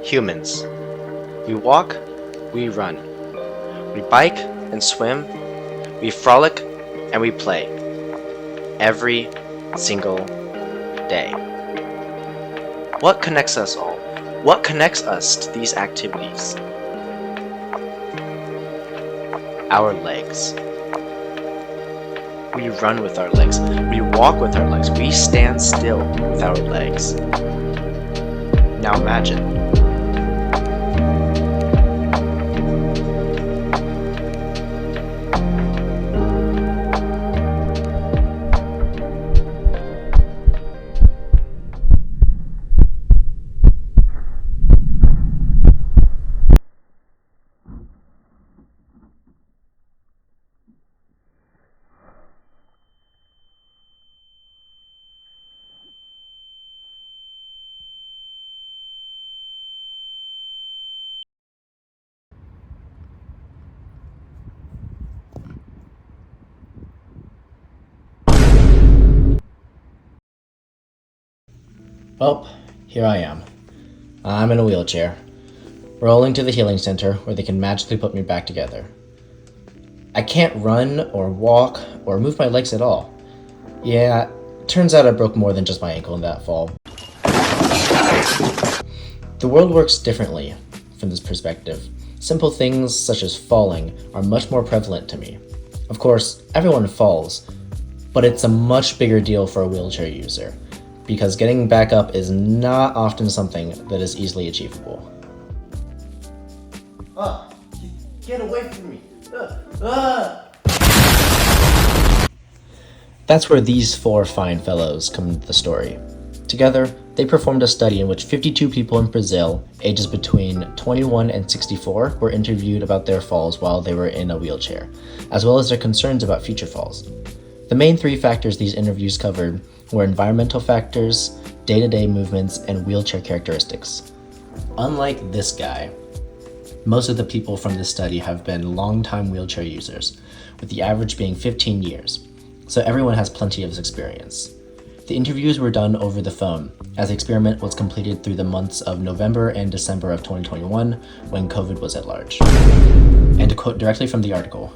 Humans. We walk, we run. We bike and swim. We frolic and we play. Every single day. What connects us all? What connects us to these activities? Our legs. We run with our legs. We walk with our legs. We stand still with our legs. Now imagine. Well, here I am. I'm in a wheelchair, rolling to the healing center where they can magically put me back together. I can't run or walk or move my legs at all. Yeah, turns out I broke more than just my ankle in that fall. The world works differently from this perspective. Simple things such as falling are much more prevalent to me. Of course, everyone falls, but it's a much bigger deal for a wheelchair user, because getting back up is not often something that is easily achievable. Get away from me! That's where these four fine fellows come into the story. Together, they performed a study in which 52 people in Brazil, ages between 21 and 64, were interviewed about their falls while they were in a wheelchair, as well as their concerns about future falls. The main three factors these interviews covered were environmental factors, day-to-day movements, and wheelchair characteristics. Unlike this guy, most of the people from this study have been long-time wheelchair users, with the average being 15 years, so everyone has plenty of experience. The interviews were done over the phone, as the experiment was completed through the months of November and December of 2021, when COVID was at large. And to quote directly from the article,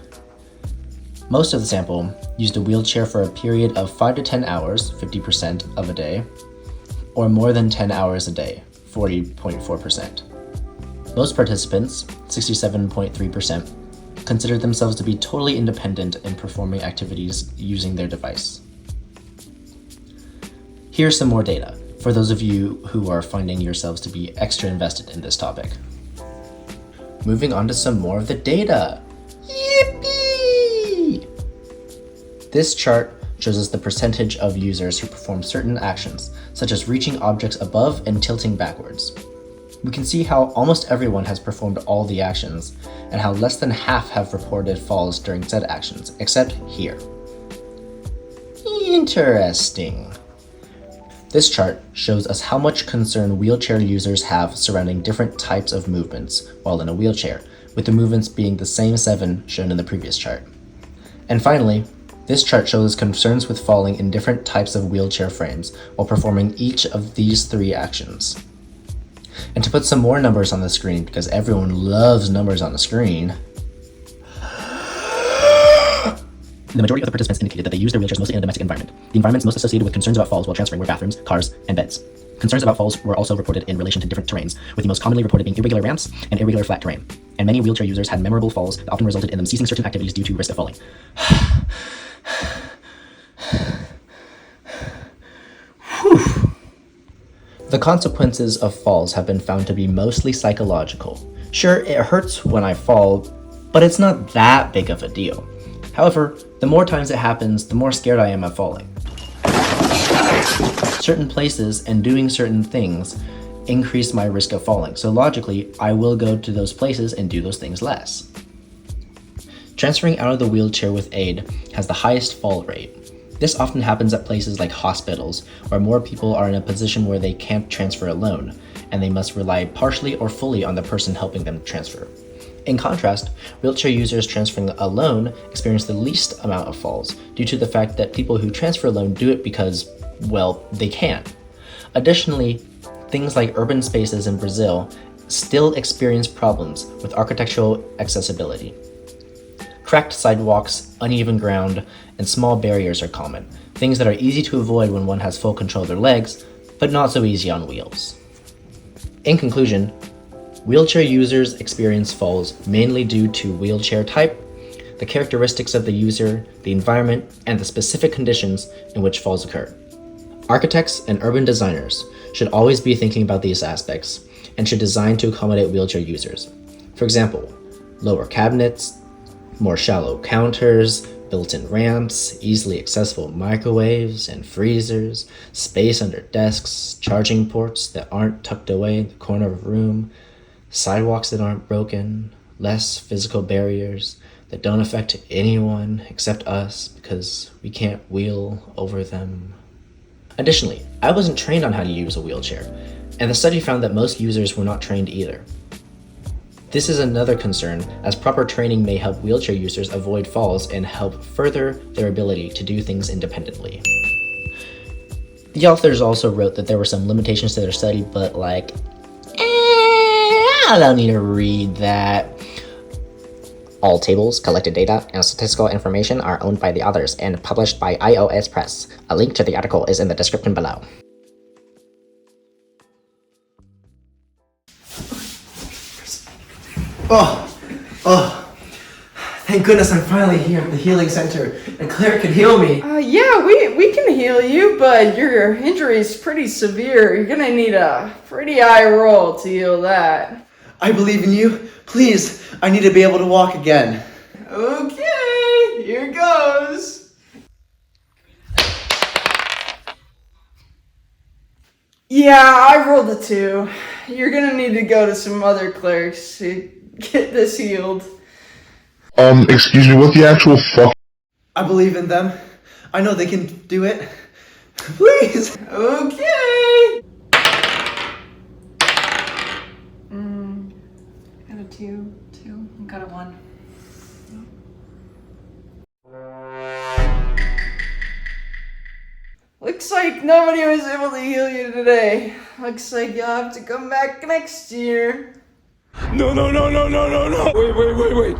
most of the sample used a wheelchair for a period of 5 to 10 hours, 50% of a day, or more than 10 hours a day, 40.4%. Most participants, 67.3%, considered themselves to be totally independent in performing activities using their device. Here's some more data for those of you who are finding yourselves to be extra invested in this topic. Moving on to some more of the data. Yippee! This chart shows us the percentage of users who perform certain actions, such as reaching objects above and tilting backwards. We can see how almost everyone has performed all the actions, and how less than half have reported falls during said actions, except here. Interesting. This chart shows us how much concern wheelchair users have surrounding different types of movements while in a wheelchair, with the movements being the same 7 shown in the previous chart. And finally, this chart shows concerns with falling in different types of wheelchair frames while performing each of these 3 actions. And to put some more numbers on the screen, because everyone loves numbers on the screen, the majority of the participants indicated that they used their wheelchairs mostly in a domestic environment. The environments most associated with concerns about falls while transferring were bathrooms, cars, and beds. Concerns about falls were also reported in relation to different terrains, with the most commonly reported being irregular ramps and irregular flat terrain. And many wheelchair users had memorable falls that often resulted in them ceasing certain activities due to risk of falling. The consequences of falls have been found to be mostly psychological. Sure, it hurts when I fall, but it's not that big of a deal. However, the more times it happens, the more scared I am of falling. Certain places and doing certain things increase my risk of falling, so logically, I will go to those places and do those things less. Transferring out of the wheelchair with aid has the highest fall rate. This often happens at places like hospitals, where more people are in a position where they can't transfer alone, and they must rely partially or fully on the person helping them transfer. In contrast, wheelchair users transferring alone experience the least amount of falls due to the fact that people who transfer alone do it because, well, they can. Additionally, things like urban spaces in Brazil still experience problems with architectural accessibility. Cracked sidewalks, uneven ground, and small barriers are common, things that are easy to avoid when one has full control of their legs, but not so easy on wheels. In conclusion, wheelchair users experience falls mainly due to wheelchair type, the characteristics of the user, the environment, and the specific conditions in which falls occur. Architects and urban designers should always be thinking about these aspects and should design to accommodate wheelchair users. For example, lower cabinets, more shallow counters, built-in ramps, easily accessible microwaves and freezers, space under desks, charging ports that aren't tucked away in the corner of a room, sidewalks that aren't broken, less physical barriers that don't affect anyone except us because we can't wheel over them. Additionally, I wasn't trained on how to use a wheelchair, and the study found that most users were not trained either. This is another concern, as proper training may help wheelchair users avoid falls and help further their ability to do things independently. The authors also wrote that there were some limitations to their study, but I don't need to read that. All tables, collected data, and statistical information are owned by the authors and published by iOS Press. A link to the article is in the description below. Thank goodness I'm finally here at the healing center, and Claire can heal me. Yeah, we can heal you, but your injury is pretty severe. You're gonna need a pretty high roll to heal that. I believe in you. Please, I need to be able to walk again. Okay, here goes. Yeah, I rolled a 2. You're gonna need to go to some other clerics to get this healed. Excuse me, what the actual fuck? I believe in them. I know they can do it. Please! Okay! Got a 2, and got a 1. Looks like nobody was able to heal you today. Looks like you'll have to come back next year. No. Wait.